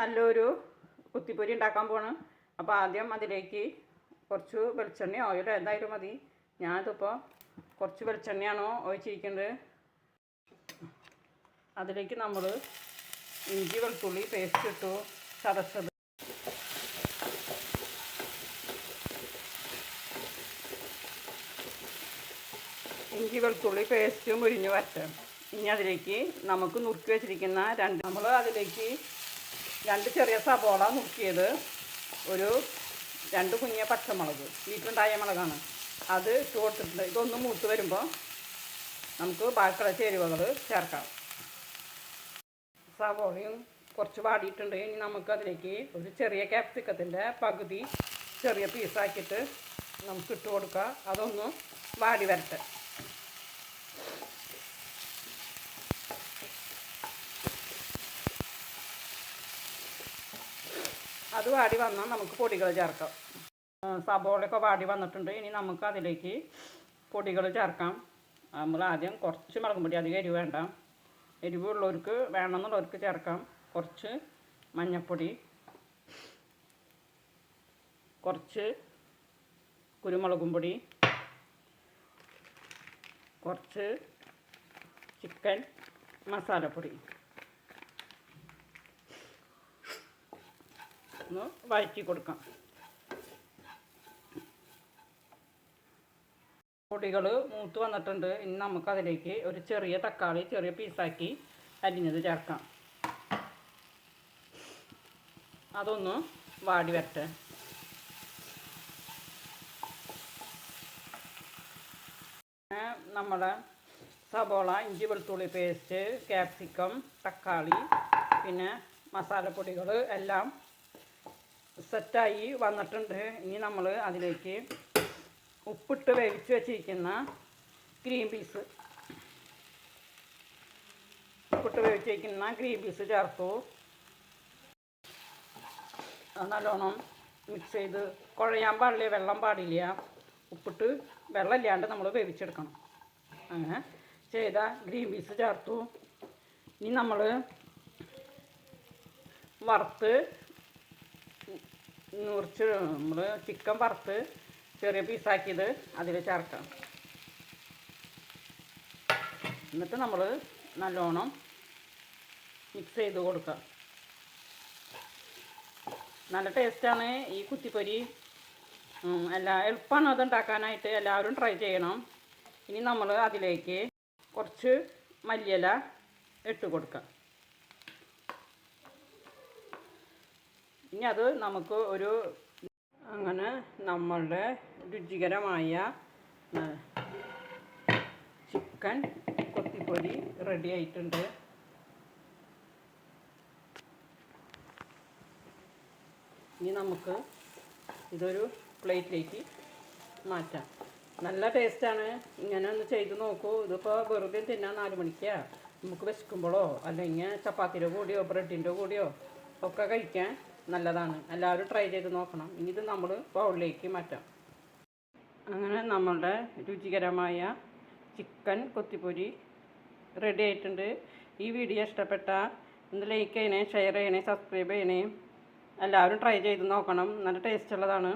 നല്ലൊരു കുത്തിപ്പൊരി ഉണ്ടാക്കാൻ പോകണം. അപ്പോൾ ആദ്യം അതിലേക്ക് കുറച്ച് വെളിച്ചെണ്ണ ഓയിലോ എന്തായാലും മതി. ഞാനിതിപ്പോൾ കുറച്ച് വെളിച്ചെണ്ണയാണോ ഒഴിച്ചിരിക്കുന്നത്. അതിലേക്ക് നമ്മൾ ഇഞ്ചി വെളുത്തുള്ളി പേസ്റ്റ് ഇട്ടു, ചതച്ചത്. ഇഞ്ചി വെളുത്തുള്ളി പേസ്റ്റ് മുരിഞ്ഞ് വരട്ടെ. ഇനി അതിലേക്ക് നമുക്ക് നുറുക്കി വെച്ചിരിക്കുന്ന അതിലേക്ക് 2 ചെറിയ സബോള നുറുക്കിയത്, ഒരു 2 കുഞ്ഞ പച്ചമുളക്, വീട്ടിലുണ്ടായ മുളകാണ്, അത് ഇട്ട് കൊടുത്തിട്ടുണ്ട്. ഇതൊന്ന് മൂത്ത് വരുമ്പോൾ നമുക്ക് ബാക്കിയുള്ള ചേരുവകൾ ചേർക്കാം. സവോളയും കുറച്ച് വാടിയിട്ടുണ്ട്. ഇനി നമുക്കതിലേക്ക് ഒരു ചെറിയ ക്യാപ്സിക്കത്തിൻ്റെ പകുതി ചെറിയ പീസാക്കിയിട്ട് നമുക്ക് ഇട്ട് കൊടുക്കുക. അതൊന്ന് വാടി വരട്ടെ. അത് വാടി വന്നാൽ നമുക്ക് പൊടികൾ ചേർക്കാം. സബോളയൊക്കെ വാടി വന്നിട്ടുണ്ട്. ഇനി നമുക്ക് അതിലേക്ക് പൊടികൾ ചേർക്കാം. നമ്മൾ ആദ്യം കുറച്ച് മുളക് പൊടി, അധികം എരിവ് വേണ്ട, എരിവുള്ളവർക്ക് വേണമെന്നുള്ളവർക്ക് ചേർക്കാം. കുറച്ച് മഞ്ഞൾപ്പൊടി, കുറച്ച് കുരുമുളകും പൊടി, കുറച്ച് ചിക്കൻ മസാലപ്പൊടി. ഒന്ന് വഴറ്റി കൊടുക്കാം. പൊടികൾ മൂത്ത് വന്നിട്ടുണ്ട്. ഇനി നമുക്കതിലേക്ക് ഒരു ചെറിയ തക്കാളി ചെറിയ പീസാക്കി അരിഞ്ഞത് ചേർക്കാം. അതൊന്ന് വാടി വരട്ടെ. നമ്മുടെ സബോള, ഇഞ്ചി വെളുത്തുള്ളി പേസ്റ്റ്, ക്യാപ്സിക്കം, തക്കാളി, പിന്നെ മസാലപ്പൊടികൾ എല്ലാം സെറ്റായി വന്നിട്ടുണ്ട്. ഇനി നമ്മൾ അതിലേക്ക് ഉപ്പിട്ട് വേവിച്ച് വെച്ചിരിക്കുന്ന ഗ്രീൻ പീസ് ചേർത്തു. നല്ലോണം മിക്സ് ചെയ്ത് കുഴയാൻ പാടില്ല, വെള്ളം പാടില്ല. ഉപ്പിട്ട് വെള്ളമില്ലാണ്ട് നമ്മൾ വേവിച്ചെടുക്കണം. അങ്ങനെ ചെയ്ത ഗ്രീൻ പീസ് ചേർത്തു. ഇനി നമ്മൾ ചിക്കൻ വറുത്ത് ചെറിയ പീസാക്കിയത് അതിൽ ചേർക്കാം. എന്നിട്ട് നമ്മൾ നല്ലോണം മിക്സ് ചെയ്ത് കൊടുക്കാം. നല്ല ടേസ്റ്റാണ് ഈ കുത്തിപ്പൊരി. എളുപ്പമാണ് അതുണ്ടാക്കാനായിട്ട്. എല്ലാവരും ട്രൈ ചെയ്യണം. ഇനി നമ്മൾ അതിലേക്ക് കുറച്ച് മല്ലിയില ഇട്ട് കൊടുക്കാം. ഇനി അത് നമുക്ക് അങ്ങനെ നമ്മളുടെ രുചികരമായ ചിക്കൻ കൊത്തിപ്പൊരി റെഡി ആയിട്ടുണ്ട്. ഇനി നമുക്ക് ഇതൊരു പ്ലേറ്റിലേക്ക് മാറ്റാം. നല്ല ടേസ്റ്റാണ്. ഇങ്ങനെ ഒന്ന് ചെയ്ത് നോക്കൂ. ഇതിപ്പോൾ വെറുതെ തിന്നാൻ 4 മണിക്കാ നമുക്ക് വിശക്കുമ്പോഴോ അല്ലെങ്കിൽ ചപ്പാത്തിയുടെ കൂടിയോ ബ്രെഡിൻ്റെ കൂടിയോ ഒക്കെ കഴിക്കാൻ നല്ലതാണ്. എല്ലാവരും ട്രൈ ചെയ്ത് നോക്കണം. ഇനി ഇത് നമ്മൾ ബൗളിലേക്ക് മാറ്റാം. അങ്ങനെ നമ്മളുടെ രുചികരമായ ചിക്കൻ കൊത്തിപ്പൊരി റെഡി ആയിട്ടുണ്ട്. ഈ വീഡിയോ ഇഷ്ടപ്പെട്ട ഒന്ന് ലൈക്ക് ചെയ്യണേ, ഷെയർ ചെയ്യണേ, സബ്സ്ക്രൈബ് ചെയ്യണേ. എല്ലാവരും ട്രൈ ചെയ്ത് നോക്കണം. നല്ല ടേസ്റ്റ് ഉള്ളതാണ്.